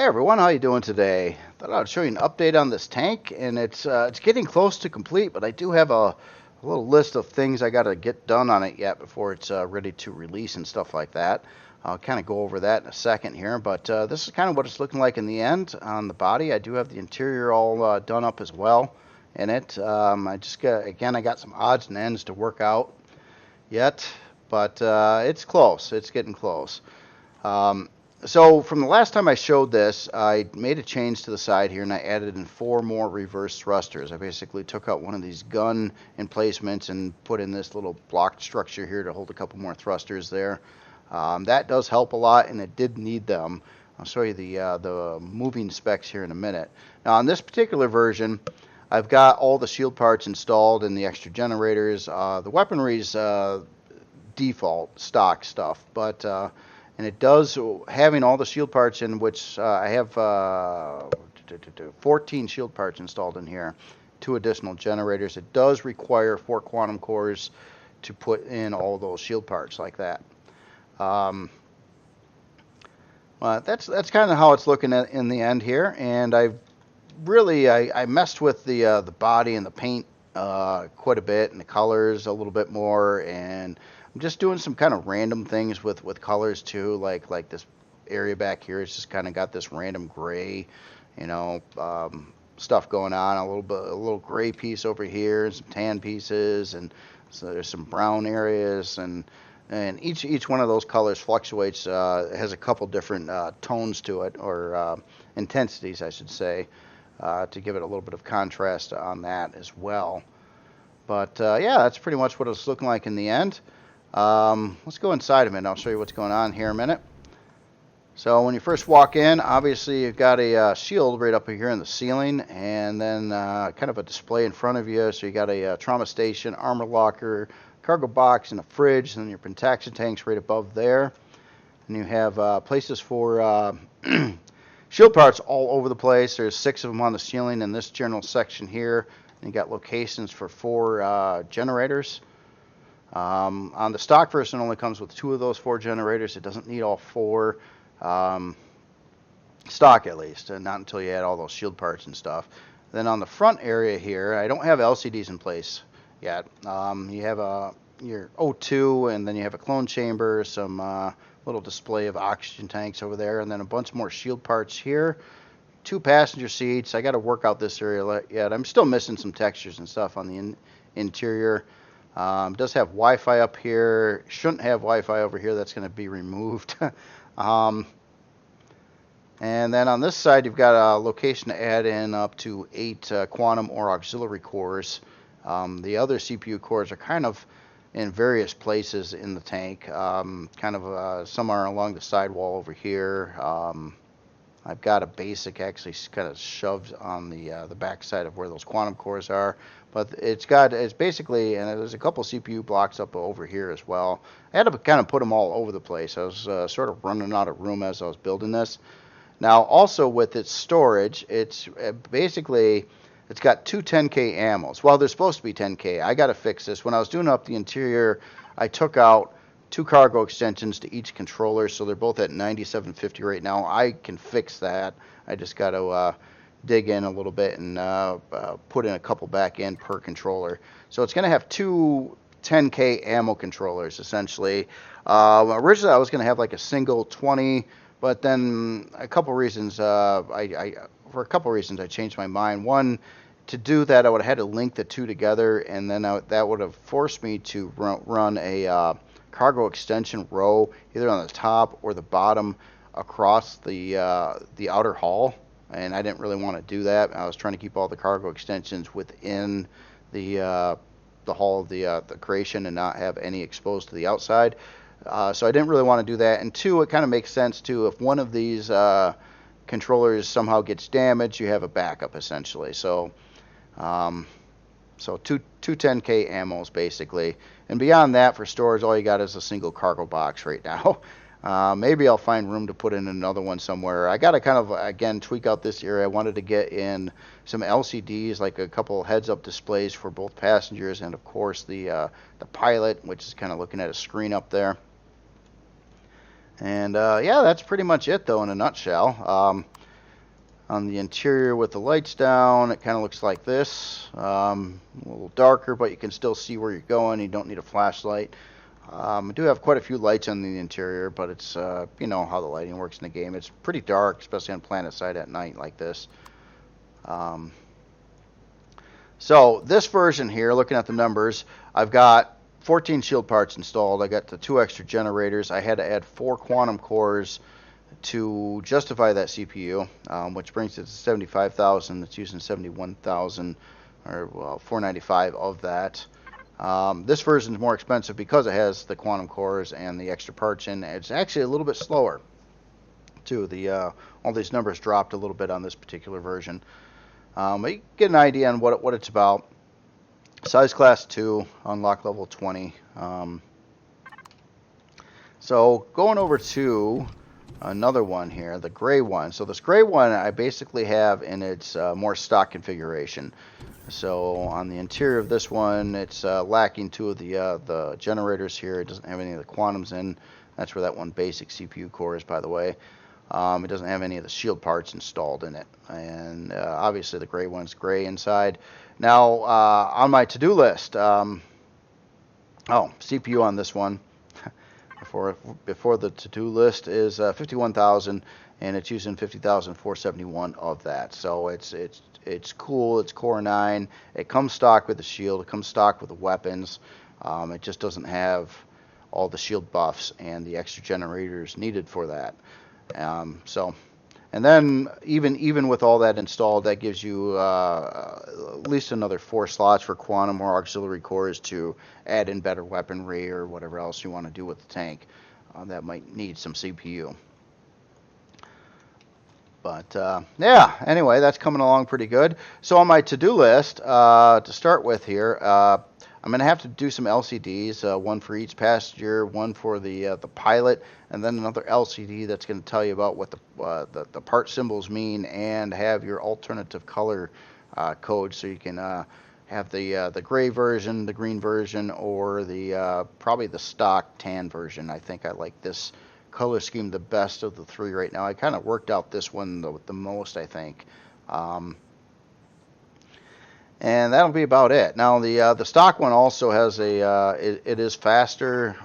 Hey everyone, how you doing today? Thought I'd show you an update on this tank, and it's getting close to complete, but I do have a little list of things I got to get done on it yet before it's ready to release and stuff like that. I'll kind of go over that in a second here, but this is kind of what it's looking like in the end on the body. I do have the interior all done up as well in it. I got some odds and ends to work out yet, but it's close. It's getting close. Um, so from the last time I showed this, I made a change to the side here and I added in 4 more reverse thrusters. I basically took out one of these gun emplacements and put in this little block structure here to hold a couple more thrusters there. That does help a lot, and it did need them. I'll show you the moving specs here in a minute. Now on this particular version, I've got all the shield parts installed and the extra generators. The weaponry's default stock stuff, but and it does, having all the shield parts in, which I have 14 shield parts installed in here, 2 additional generators. It does require 4 quantum cores to put in all those shield parts like that. That's kind of how it's looking at in the end here, and I messed with the body and the paint quite a bit, and the colors a little bit more, and I'm just doing some kind of random things with colors too, like this area back here. It's just kind of got this random gray, stuff going on. A little gray piece over here, and some tan pieces, and so there's some brown areas, and each one of those colors fluctuates. Has a couple different tones to it, or intensities, I should say, to give it a little bit of contrast on that as well. But yeah, that's pretty much what it's looking like in the end. Let's go inside a minute. I'll show you what's going on here in a minute. So when you first walk in, obviously you've got a shield right up here in the ceiling, and then kind of a display in front of you. So you got a trauma station, armor locker, cargo box, and a fridge, and then your pentaxia tanks right above there. And you have places for shield parts all over the place. There's 6 of them on the ceiling in this general section here. And you got locations for 4 generators. On the stock version, it only comes with 2 of those 4 generators. It doesn't need all 4, stock at least, and not until you add all those shield parts and stuff. Then on the front area here, I don't have LCDs in place yet. You have your O2, and then you have a clone chamber, some little display of oxygen tanks over there, and then a bunch more shield parts here. 2 passenger seats. I got to work out this area yet. I'm still missing some textures and stuff on the interior. Does have Wi-Fi up here. Shouldn't have Wi-Fi over here. That's going to be removed. And then on this side, you've got a location to add in up to 8 quantum or auxiliary cores. The other CPU cores are kind of in various places in the tank. Some are along the sidewall over here. I've got a basic actually kind of shoved on the back side of where those quantum cores are, but it's basically, and there's a couple CPU blocks up over here as well. I had to kind of put them all over the place. I was sort of running out of room as I was building this. Now also with its storage, it's basically, it's got 2 10K ammos. Well, they're supposed to be 10K. I got to fix this. When I was doing up the interior, I took out 2 cargo extensions to each controller, so they're both at 9750 right now. I can fix that. I just got to dig in a little bit and put in a couple back in per controller. So it's going to have 2 10K ammo controllers essentially. Originally I was going to have like a single 20, but then for a couple reasons I changed my mind. One, to do that I would have had to link the 2 together, and then that would have forced me to run a cargo extension row either on the top or the bottom across the outer hull, and I didn't really want to do that. I was trying to keep all the cargo extensions within the hull of the creation and not have any exposed to the outside. So I didn't really want to do that. And 2, it kind of makes sense too, if one of these controllers somehow gets damaged, you have a backup essentially. So two 10K ammos basically, and beyond that for storage, all you got is a single cargo box right now. Maybe I'll find room to put in another one somewhere. I got to kind of again tweak out this area. I wanted to get in some LCDs, like a couple heads-up displays for both passengers and of course the pilot, which is kind of looking at a screen up there. And yeah, that's pretty much it though in a nutshell. On the interior with the lights down, it kind of looks like this. A little darker, but you can still see where you're going. You don't need a flashlight. I do have quite a few lights on the interior, but it's, you know how the lighting works in the game. It's pretty dark, especially on PlanetSide at night like this. So this version here, looking at the numbers, I've got 14 shield parts installed. I got the 2 extra generators. I had to add 4 quantum cores to justify that CPU, which brings it to 75,000. It's using 71,000, or well, 495 of that. This version is more expensive because it has the quantum cores and the extra parts in. It's actually a little bit slower too. All these numbers dropped a little bit on this particular version. But you get an idea on what it's about. Size class 2, unlock level 20. So going over to another one here, the gray one. So this gray one I basically have in its more stock configuration. So on the interior of this one, it's lacking 2 of the generators here. It doesn't have any of the quantums in. That's where that one basic CPU core is, by the way. It doesn't have any of the shield parts installed in it. And obviously the gray one's gray inside. Now on my to-do list, CPU on this one, before the to-do list is 51,000, and it's using 50,471 of that. So it's cool. It's Core 9. It comes stock with the shield. It comes stock with the weapons. It just doesn't have all the shield buffs and the extra generators needed for that. And then even with all that installed, that gives you at least another 4 slots for quantum or auxiliary cores to add in better weaponry or whatever else you want to do with the tank. That might need some CPU. But yeah, anyway, that's coming along pretty good. So on my to-do list, to start with here, I'm going to have to do some LCDs, one for each passenger, one for the pilot, and then another LCD that's going to tell you about what the part symbols mean and have your alternative color code, so you can have the gray version, the green version, or the probably the stock tan version. I think I like this color scheme the best of the 3 right now. I kind of worked out this one the most, I think. And that'll be about it. Now the stock one also has it is faster.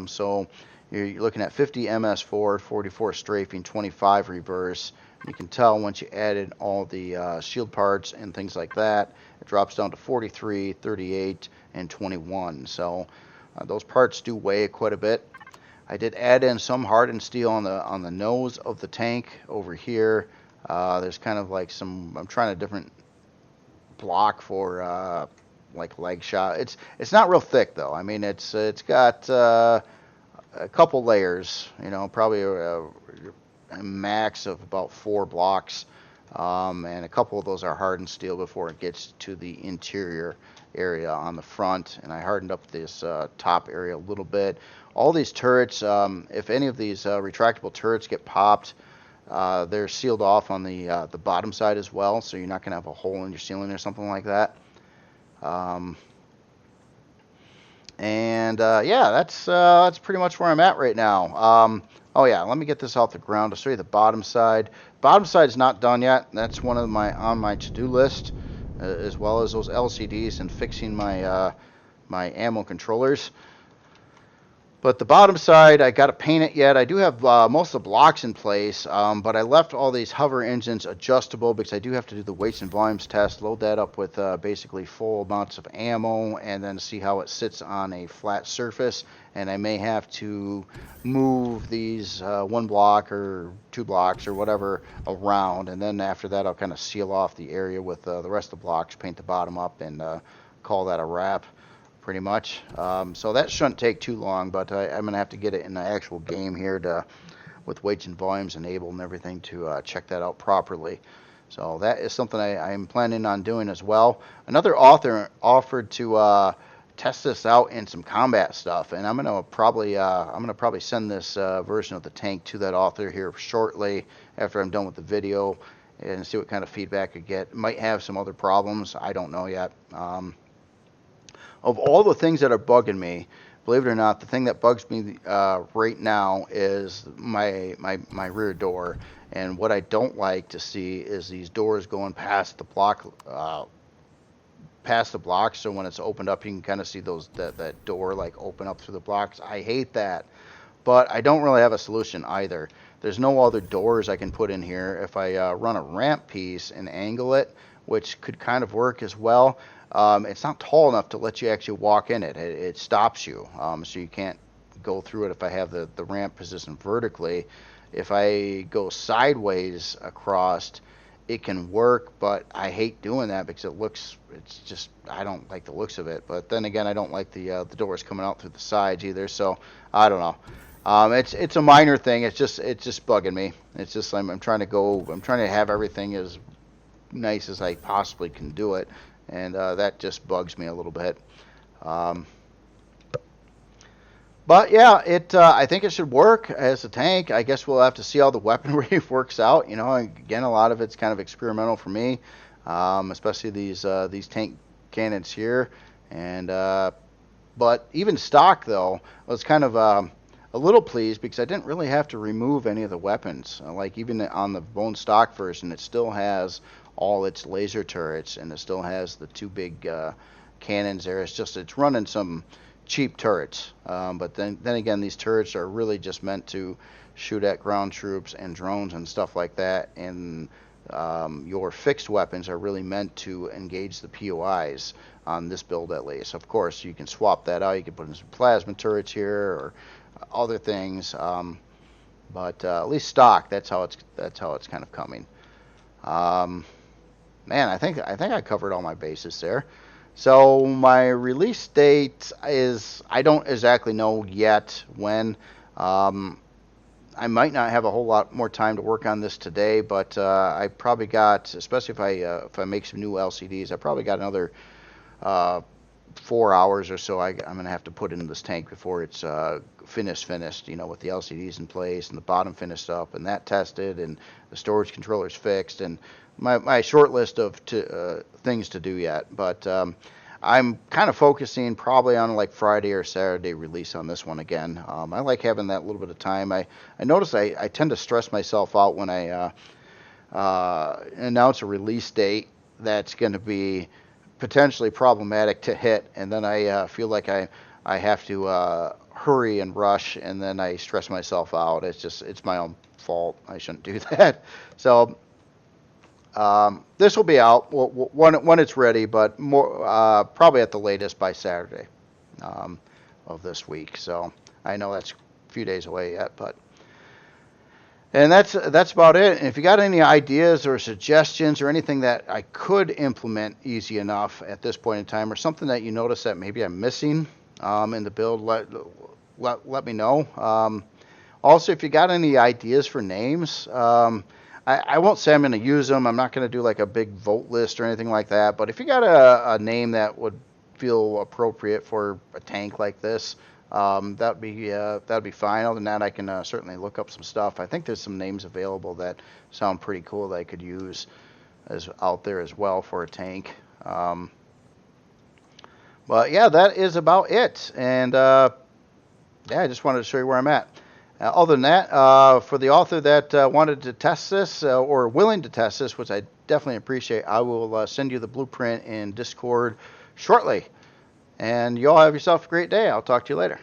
So you're looking at 50 MS forward, 44 strafing, 25 reverse. You can tell once you added all the shield parts and things like that, it drops down to 43, 38, and 21. So those parts do weigh quite a bit. I did add in some hardened steel on the nose of the tank over here. There's kind of like I'm trying a different block for like leg shot. It's not real thick though. I mean it's got a couple layers, you know, probably a max of about 4 blocks, and a couple of those are hardened steel before it gets to the interior area on the front. And I hardened up this top area a little bit. All these turrets, if any of these retractable turrets get popped, they're sealed off on the bottom side as well, so you're not going to have a hole in your ceiling or something like that. Yeah, that's pretty much where I'm at right now. Oh yeah, let me get this off the ground to show you the bottom side. Bottom side is not done yet. That's one of on my to-do list, as well as those LCDs and fixing my my ammo controllers. But the bottom side, I got to paint it yet. I do have most of the blocks in place, but I left all these hover engines adjustable because I do have to do the weights and volumes test, load that up with basically full amounts of ammo, and then see how it sits on a flat surface. And I may have to move these 1 block or 2 blocks or whatever around, and then after that I'll kind of seal off the area with the rest of the blocks, paint the bottom up, and call that a wrap. Pretty much. So that shouldn't take too long, but I'm going to have to get it in the actual game here with weights and volumes enabled and everything to check that out properly. So that is something I'm planning on doing as well. Another author offered to test this out in some combat stuff, and I'm going to probably send this version of the tank to that author here shortly after I'm done with the video and see what kind of feedback I get. Might have some other problems. I don't know yet. Of all the things that are bugging me, believe it or not, the thing that bugs me right now is my rear door. And what I don't like to see is these doors going past the blocks. So when it's opened up, you can kind of see that door like open up through the blocks. I hate that, but I don't really have a solution either. There's no other doors I can put in here. If I run a ramp piece and angle it, which could kind of work as well, it's not tall enough to let you actually walk in it. It stops you, so you can't go through it if I have the ramp positioned vertically. If I go sideways across, it can work, but I hate doing that because it's just, I don't like the looks of it. But then again, I don't like the doors coming out through the sides either. So I don't know. It's a minor thing. It's just bugging me. It's just I'm trying to have everything as nice as I possibly can do it, and that just bugs me a little bit. Um, but yeah, I think it should work as a tank. I guess we'll have to see how the weaponry works out. You know, again, a lot of it's kind of experimental for me, especially these tank cannons here. And but even stock though, I was kind of a little pleased because I didn't really have to remove any of the weapons. Like even on the bone stock version, it still has all its laser turrets, and it still has the two big cannons there. It's running some cheap turrets. But then again, these turrets are really just meant to shoot at ground troops and drones and stuff like that. And your fixed weapons are really meant to engage the POIs on this build at least. Of course, you can swap that out. You can put in some plasma turrets here or other things. But at least stock, that's how it's kind of coming. Man, I think I covered all my bases there. So my release date is, I don't exactly know yet when. I might not have a whole lot more time to work on this today, but I probably got, especially if I make some new LCDs, I probably got another 4 hours or so I'm going to have to put into this tank before it's finished, you know, with the LCDs in place and the bottom finished up and that tested and the storage controllers fixed and my short list of things to do yet. But I'm kind of focusing probably on like Friday or Saturday release on this one again. I like having that little bit of time. I notice I tend to stress myself out when I announce a release date that's going to be potentially problematic to hit, and then I feel like I have to hurry and rush, and then I stress myself out. It's my own fault. I shouldn't do that. So this will be out when it's ready, but more probably at the latest by Saturday of this week. So I know that's a few days away yet, but. And that's about it. And if you got any ideas or suggestions or anything that I could implement easy enough at this point in time, or something that you notice that maybe I'm missing in the build, let me know. Also, if you got any ideas for names, I won't say I'm going to use them. I'm not going to do like a big vote list or anything like that. But if you got a name that would feel appropriate for a tank like this, that'd be fine. Other than that, I can certainly look up some stuff. I think there's some names available that sound pretty cool that I could use out there as well for a tank. But yeah, that is about it. And yeah, I just wanted to show you where I'm at. Other than that, for the author that wanted to test this or willing to test this, which I definitely appreciate, I will send you the blueprint in Discord shortly. And you all have yourself a great day. I'll talk to you later.